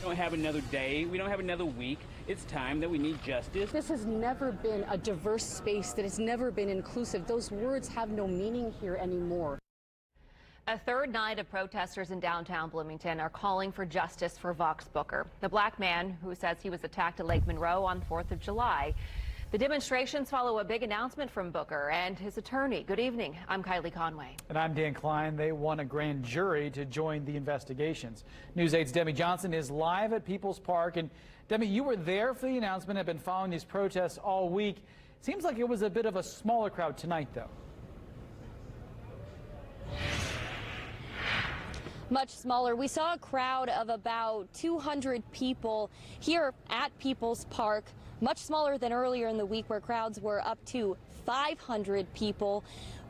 We don't have another day. We don't have another week. It's time that we need justice. This has never been a diverse space, that has never been inclusive. Those words have no meaning here anymore. A third night of protesters in downtown Bloomington are calling for justice for Vox Booker, the black man who says he was attacked at Lake Monroe on 4th of July. The demonstrations follow a big announcement from Booker and his attorney. Good evening. I'm Kylie Conway. And I'm Dan Klein. They want a grand jury to join the investigations. News 8's Demi Johnson is live at People's Park. And Demi, you were there for the announcement, have been following these protests all week. Seems like it was a bit of a smaller crowd tonight, though. Much smaller. We saw a crowd of about 200 people here at People's Park, much smaller than earlier in the week where crowds were up to 500 people.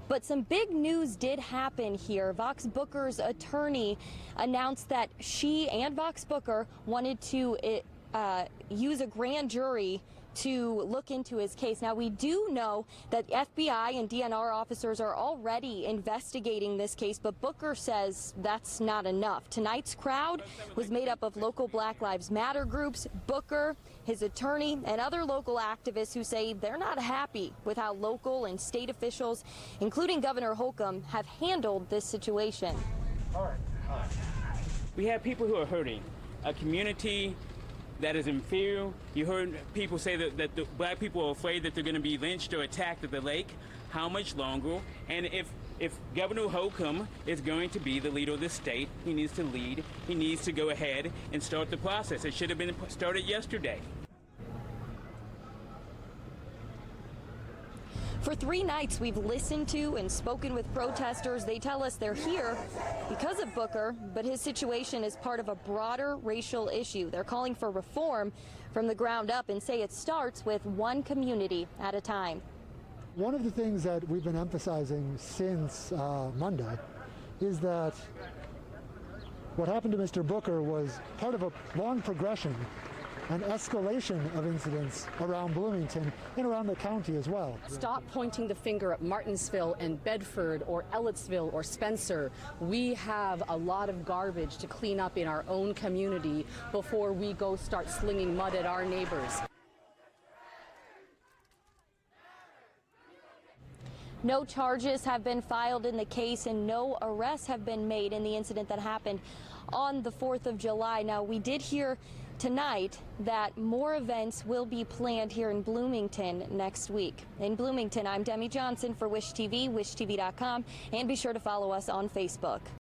But some big news did happen here. Vox Booker's attorney announced that she and Vox Booker wanted to use a grand jury to look into his case. Now, we do know that FBI and DNR officers are already investigating this case, but Booker says that's not enough. Tonight's crowd was made up of local Black Lives Matter groups, Booker, his attorney, and other local activists who say they're not happy with how local and state officials, including Governor Holcomb, have handled this situation. We have people who are hurting, a community that is in fear. You heard people say that the black people are afraid that they're going to be lynched or attacked at the lake. How much longer? And if Governor Holcomb is going to be the leader of the state, he needs to lead. He needs to go ahead and start the process. It should have been started yesterday. For 3 nights, we've listened to and spoken with protesters. They tell us they're here because of Booker, but his situation is part of a broader racial issue. They're calling for reform from the ground up and say it starts with one community at a time. One of the things that we've been emphasizing since Monday is that what happened to Mr. Booker was part of a long progression, an escalation of incidents around Bloomington and around the county as well. Stop pointing the finger at Martinsville and Bedford or Ellettsville or Spencer. We have a lot of garbage to clean up in our own community before we go start slinging mud at our neighbors. No charges have been filed in the case and no arrests have been made in the incident that happened on the 4th of July. Now, we did hear tonight that more events will be planned here in Bloomington next week. In Bloomington, I'm Demi Johnson for Wish TV, wishtv.com, and be sure to follow us on Facebook.